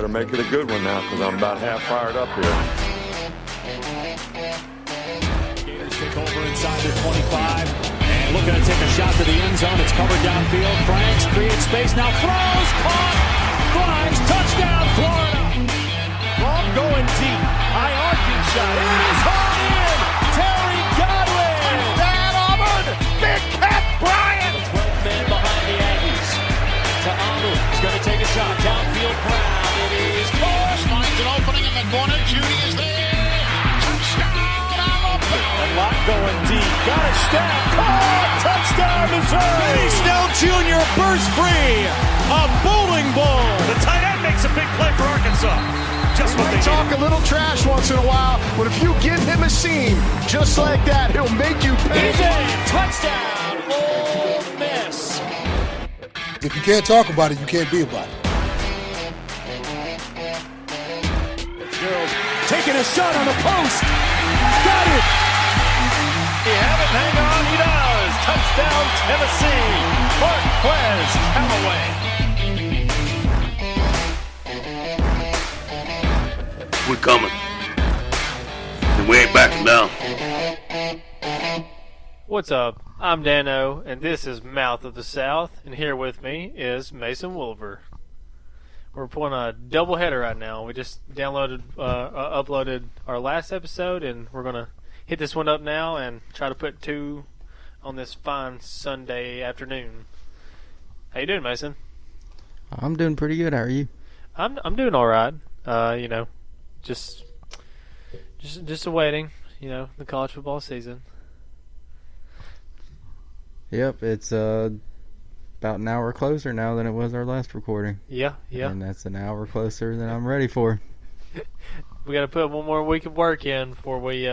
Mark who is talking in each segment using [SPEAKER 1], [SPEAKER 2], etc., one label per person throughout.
[SPEAKER 1] better make it a good one now because I'm about half fired up here.
[SPEAKER 2] Gators take over inside their 25. And looking to take a shot to the end zone. It's covered downfield. Franks creates space. Now throws. Caught. Flies. Touchdown, Florida. From going deep. High arcing shot. It is hard in. Terry Godwin. Touchdown, Auburn. Big Cat Bryant. 12 men behind the Aggies. Ta'amu is going to take a shot. Downfield Brown. It is caught.
[SPEAKER 3] Finds an opening in the corner. Judy is there. Touchdown, Alabama.
[SPEAKER 2] And Locke going deep. Got a step. Caught. Touchdown, Missouri. Benny Snell Jr. bursts free. A bowling ball. The tight end makes a big play for Arkansas. Just what they
[SPEAKER 4] talk a little trash once in a while, but if you give him a seam just like that, he'll make you pay.
[SPEAKER 2] He's in. Touchdown, Ole Miss.
[SPEAKER 5] If you can't talk about it, you can't be about it.
[SPEAKER 2] Gerald taking a shot on the post. Got it. He have it. Hang on. He does. Touchdown, Tennessee. Marquez Callaway.
[SPEAKER 6] We're coming. And we ain't backing down.
[SPEAKER 7] What's up? I'm Dano, and this is Mouth of the South, and here with me is Mason Wolver. We're pulling a doubleheader right now. We just uploaded our last episode, and we're going to hit this one up now and try to put two on this fine Sunday afternoon. How you doing, Mason?
[SPEAKER 8] I'm doing pretty good. How are you?
[SPEAKER 7] I'm doing all right. Just awaiting, the college football season.
[SPEAKER 8] Yep, it's about an hour closer now than it was our last recording.
[SPEAKER 7] Yeah.
[SPEAKER 8] And that's an hour closer than I'm ready for.
[SPEAKER 7] We got to put one more week of work in before we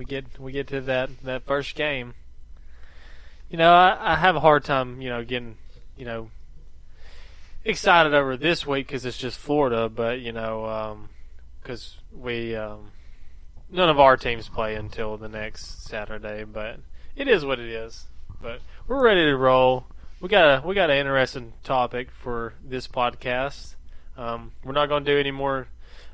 [SPEAKER 7] get to that first game. I have a hard time, getting, excited over this week because it's just Florida, but because we none of our teams play until the next Saturday, but it is what it is. But we're ready to roll. We got an interesting topic for this podcast. We're not going to do any more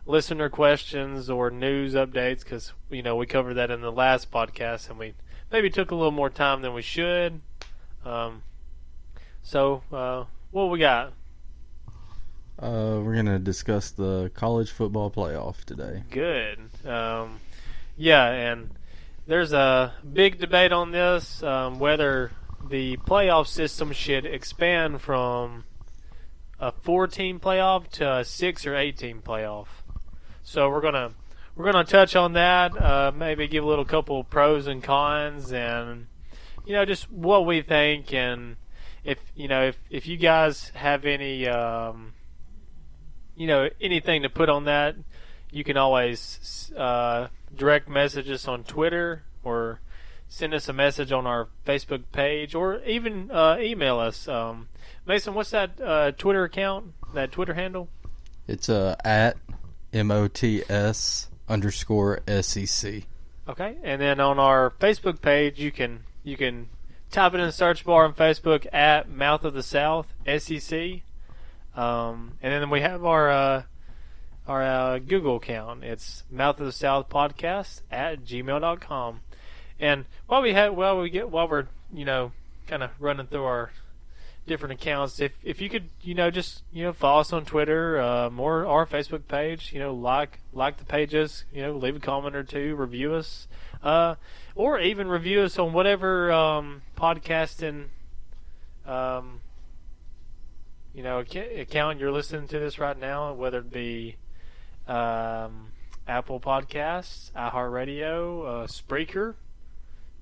[SPEAKER 7] listener questions or news updates because we covered that in the last podcast and we maybe took a little more time than we should. So what we got?
[SPEAKER 8] We're going to discuss the college football playoff today.
[SPEAKER 7] Good. And there's a big debate on this, whether the playoff system should expand from a 4-team playoff to a 6 or 8-team playoff. So we're gonna touch on that, maybe give a little couple pros and cons, and just what we think, and if you guys have any anything to put on that, you can always direct message us on Twitter or send us a message on our Facebook page or even email us. Mason, what's that Twitter account, that Twitter handle?
[SPEAKER 8] It's at MOTS_SEC. Okay,
[SPEAKER 7] and then on our Facebook page, you can type it in the search bar on Facebook at Mouth of the South SEC. And then we have our Google account. It's MouthoftheSouthPodcast at gmail.com. And while we're kind of running through our different accounts, if you could just follow us on Twitter or our Facebook page, like the pages, leave a comment or two, review us, or even review us on whatever podcasting account you're listening to this right now, whether it be Apple Podcasts, iHeartRadio, Spreaker.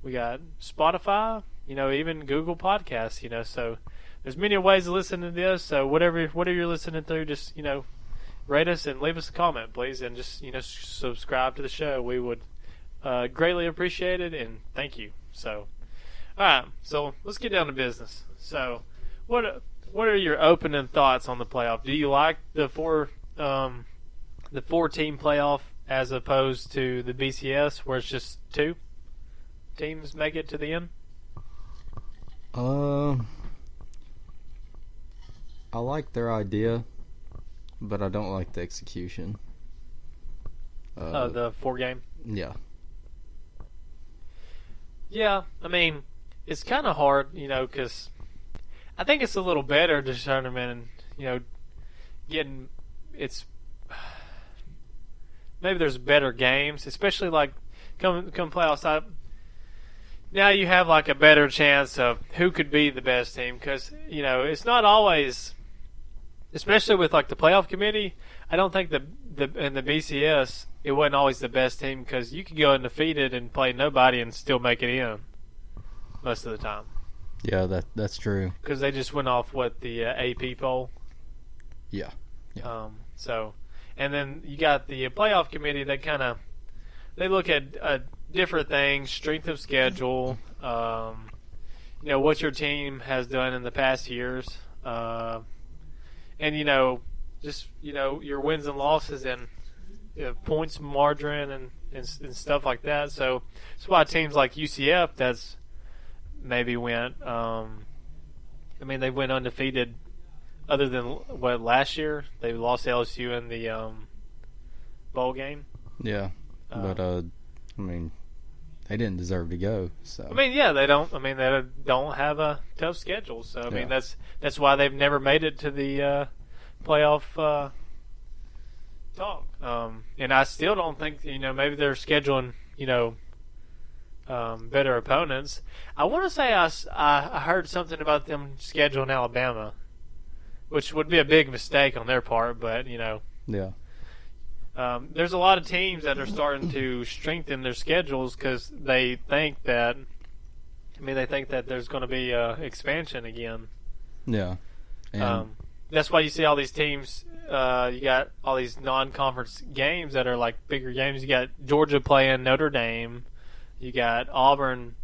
[SPEAKER 7] We got Spotify, even Google Podcasts, so there's many ways to listen to this. So whatever you're listening to, just, rate us and leave us a comment, please, and just, subscribe to the show. We would greatly appreciate it, and thank you. So, all right, so let's get down to business. So, what are your opening thoughts on the playoff? Do you like the 4-team playoff as opposed to the BCS, where it's just 2 teams make it to the end?
[SPEAKER 8] I like their idea. but I don't like the execution.
[SPEAKER 7] The 4-game.
[SPEAKER 8] Yeah.
[SPEAKER 7] Yeah, I mean, it's kind of hard, because I think it's a little better to tournament and, maybe there's better games, especially like come playoffs. Now you have like a better chance of who could be the best team because, it's not always, especially with like the playoff committee, I don't think in the BCS, it wasn't always the best team because you could go undefeated and play nobody and still make it in most of the time.
[SPEAKER 8] Yeah, that's true.
[SPEAKER 7] Because they just went off the AP poll.
[SPEAKER 8] Yeah.
[SPEAKER 7] And then you got the playoff committee. They look at different things, strength of schedule, what your team has done in the past years, and your wins and losses and points margin and stuff like that. So that's why teams like UCF that's maybe went. They went undefeated. Other than last year, they lost LSU in the bowl game.
[SPEAKER 8] Yeah, but they didn't deserve to go. So
[SPEAKER 7] they don't. They don't have a tough schedule. So that's why they've never made it to the playoff talk. And I still don't think maybe they're scheduling better opponents. I want to say I heard something about them scheduling Alabama, which would be a big mistake on their part. But
[SPEAKER 8] yeah.
[SPEAKER 7] There's a lot of teams that are starting to strengthen their schedules because they think that there's going to be expansion again.
[SPEAKER 8] Yeah. And
[SPEAKER 7] that's why you see all these teams. You got all these non-conference games that are like bigger games. You got Georgia playing Notre Dame. You got Auburn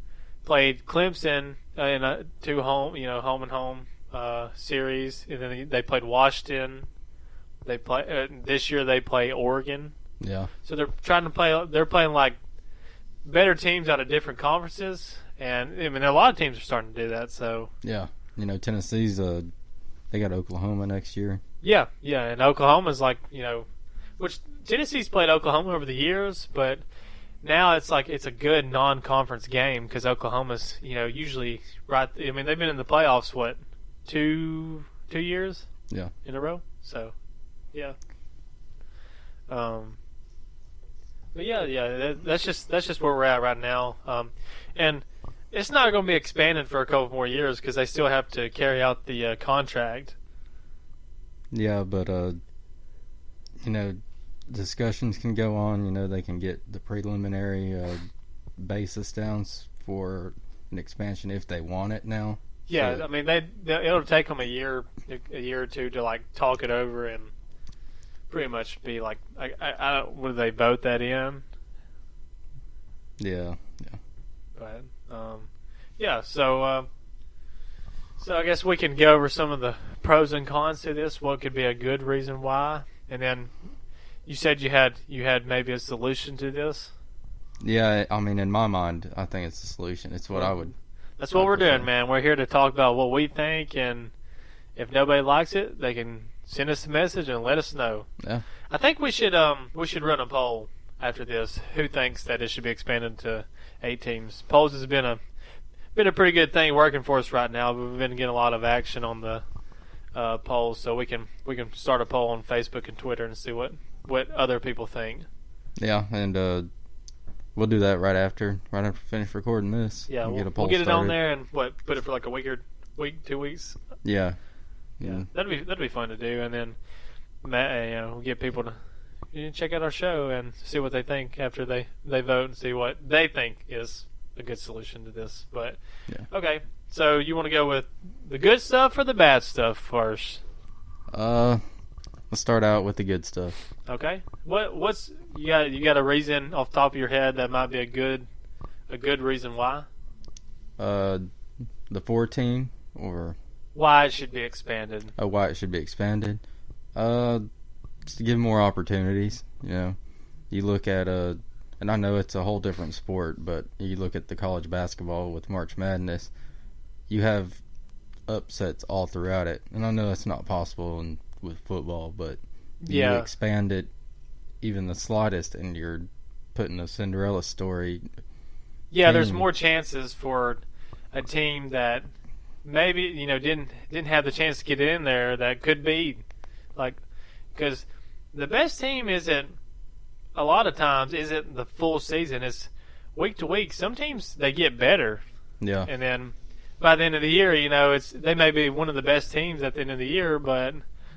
[SPEAKER 7] played Clemson in a home and home series, and then they played Washington. They play this year. They play Oregon.
[SPEAKER 8] Yeah.
[SPEAKER 7] So they're trying to play. They're playing like better teams out of different conferences, and a lot of teams are starting to do that. So
[SPEAKER 8] yeah, Tennessee's they got Oklahoma next year.
[SPEAKER 7] Yeah, and Oklahoma's like which Tennessee's played Oklahoma over the years, but now it's like it's a good non-conference game because Oklahoma's usually right. They've been in the playoffs 2 years in a row. So yeah. But that's just where we're at right now. And it's not going to be expanded for a couple more years because they still have to carry out the contract.
[SPEAKER 8] Yeah, but discussions can go on. They can get the preliminary basis down for an expansion if they want it now.
[SPEAKER 7] Yeah,
[SPEAKER 8] so,
[SPEAKER 7] it'll take them a year or two to like talk it over and pretty much be like, I don't. Would they vote that in?
[SPEAKER 8] Yeah.
[SPEAKER 7] But so I guess we can go over some of the pros and cons to this. What could be a good reason why, and then you said you had maybe a solution to this.
[SPEAKER 8] Yeah, in my mind, I think it's a solution. It's what I would.
[SPEAKER 7] That's what we're doing, man. We're here to talk about what we think, and if nobody likes it, they can send us a message and let us know.
[SPEAKER 8] Yeah.
[SPEAKER 7] I think we should run a poll after this. Who thinks that it should be expanded to 8 teams? Polls has been a pretty good thing working for us right now. We've been getting a lot of action on the polls, so we can start a poll on Facebook and Twitter and see what other people think.
[SPEAKER 8] Yeah, and we'll do that right after we finish recording this.
[SPEAKER 7] Yeah, we'll get it on there and put it for like a week, 2 weeks.
[SPEAKER 8] Yeah.
[SPEAKER 7] That'd be fun to do, and then we'll get people to check out our show and see what they think after they vote and see what they think is a good solution to this. But okay, so you want to go with the good stuff or the bad stuff first?
[SPEAKER 8] Let's start out with the good stuff.
[SPEAKER 7] Okay. What's you got a reason off the top of your head that might be a good reason why?
[SPEAKER 8] The 14 or
[SPEAKER 7] why it should be expanded.
[SPEAKER 8] Why it should be expanded. Just to give more opportunities. You look at and I know it's a whole different sport, but you look at the college basketball with March Madness, you have upsets all throughout it. And I know it's not possible with football, but you
[SPEAKER 7] Yeah.
[SPEAKER 8] expand it even the slightest, and you're putting a Cinderella story.
[SPEAKER 7] Yeah, there's
[SPEAKER 8] team.
[SPEAKER 7] more chances for a team that maybe didn't have the chance to get in there that could be like, because the best team isn't a lot of times isn't the full season. It's week to week. Some teams they get better,
[SPEAKER 8] Yeah.
[SPEAKER 7] and then by the end of the year, they may be one of the best teams at the end of the year, but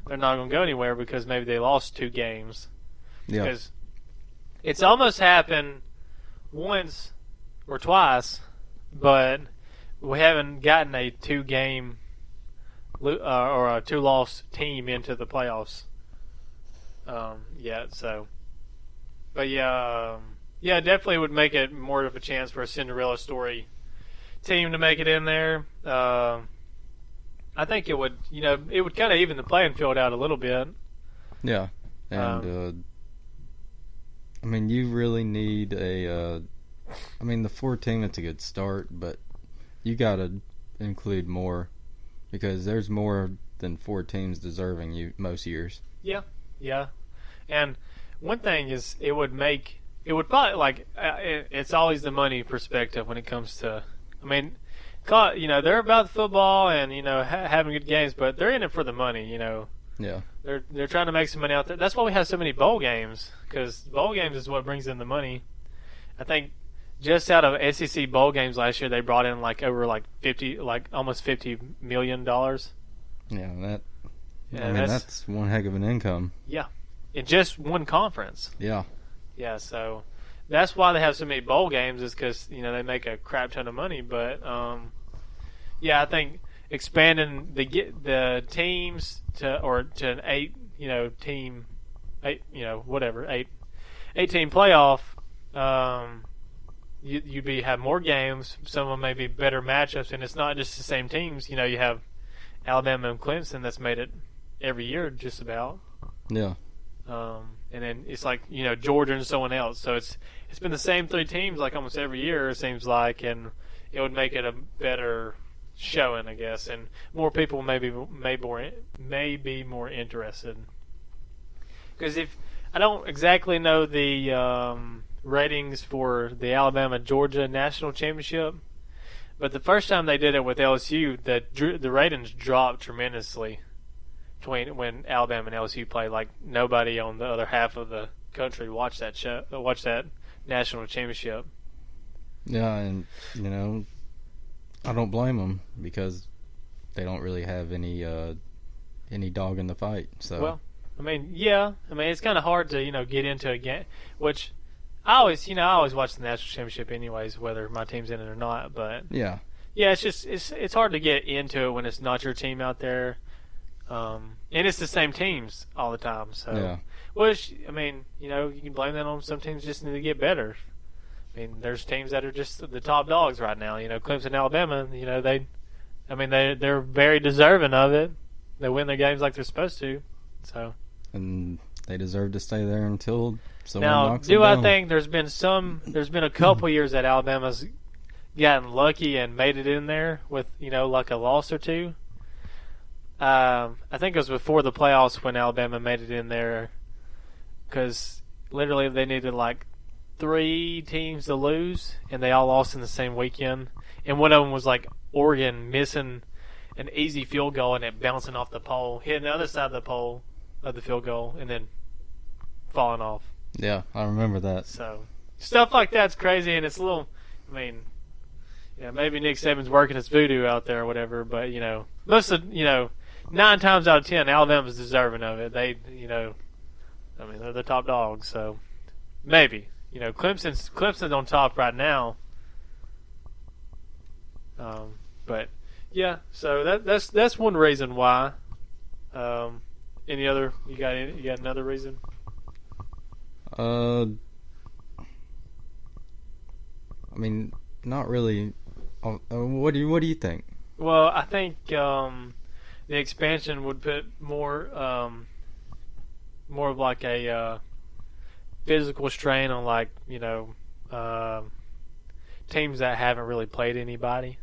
[SPEAKER 7] they're not going to go anywhere because maybe they lost 2 games.
[SPEAKER 8] Yeah.
[SPEAKER 7] Because it's almost happened once or twice, but we haven't gotten a 2-game or a 2-loss team into the playoffs yet. So, but yeah, definitely would make it more of a chance for a Cinderella story team to make it in there. I think it would, it would kind of even the playing field out a little bit.
[SPEAKER 8] Yeah. And I mean, you really need the 4 team, it's a good start, but you got to include more because there's more than 4 teams deserving you most years.
[SPEAKER 7] Yeah. And one thing is it would probably it's always the money perspective when it comes to, they're about the football and, having good games, but they're in it for the money,
[SPEAKER 8] Yeah.
[SPEAKER 7] They're trying to make some money out there. That's why we have so many bowl games, because bowl games is what brings in the money. I think just out of SEC bowl games last year, they brought in almost $50 million.
[SPEAKER 8] Yeah,
[SPEAKER 7] Yeah,
[SPEAKER 8] that's one heck of an income.
[SPEAKER 7] Yeah, in just one conference.
[SPEAKER 8] Yeah.
[SPEAKER 7] Yeah, so that's why they have so many bowl games, is because they make a crap ton of money. But I think expanding the teams to an 8-team playoff, you'd have more games. Some of them may be better matchups, and it's not just the same teams. You have Alabama and Clemson that's made it every year just about.
[SPEAKER 8] Yeah.
[SPEAKER 7] And then it's like Georgia and someone else. So it's been the same 3 teams like almost every year, it seems like, and it would make it a better showing, I guess, and more people may be more interested. Because I don't exactly know the ratings for the Alabama Georgia national championship, but the first time they did it with LSU, the ratings dropped tremendously when Alabama and LSU played. Like nobody on the other half of the country watched that national championship.
[SPEAKER 8] Yeah, and I don't blame them because they don't really have any dog in the fight. So
[SPEAKER 7] well, it's kind of hard to get into a game, which I always watch the national championship anyways, whether my team's in it or not. But
[SPEAKER 8] yeah,
[SPEAKER 7] it's just it's hard to get into it when it's not your team out there, and it's the same teams all the time. So
[SPEAKER 8] yeah.
[SPEAKER 7] Which you can blame that on some teams just need to get better. There's teams that are just the top dogs right now. Clemson, Alabama. They're very deserving of it. They win their games like they're supposed to. So.
[SPEAKER 8] And they deserve to stay there until someone knocks them
[SPEAKER 7] down.
[SPEAKER 8] down.
[SPEAKER 7] I think there's been a couple years that Alabama's gotten lucky and made it in there with like a loss or 2. I think it was before the playoffs when Alabama made it in there, because literally they needed like 3 teams to lose, and they all lost in the same weekend. And one of them was like Oregon missing an easy field goal and it bouncing off the pole, hitting the other side of the pole of the field goal, and then falling off.
[SPEAKER 8] Yeah, I remember that.
[SPEAKER 7] So stuff like that's crazy, and it's a little. Maybe Nick Saban's working his voodoo out there or whatever, but most of 9 times out of 10, Alabama's deserving of it. They they're the top dogs, so maybe. Clemson's on top right now. But yeah, so that's one reason why. Any other? You got another reason?
[SPEAKER 8] Not really. What do you think?
[SPEAKER 7] Well, I think the expansion would put more of like a physical strain on teams that haven't really played anybody.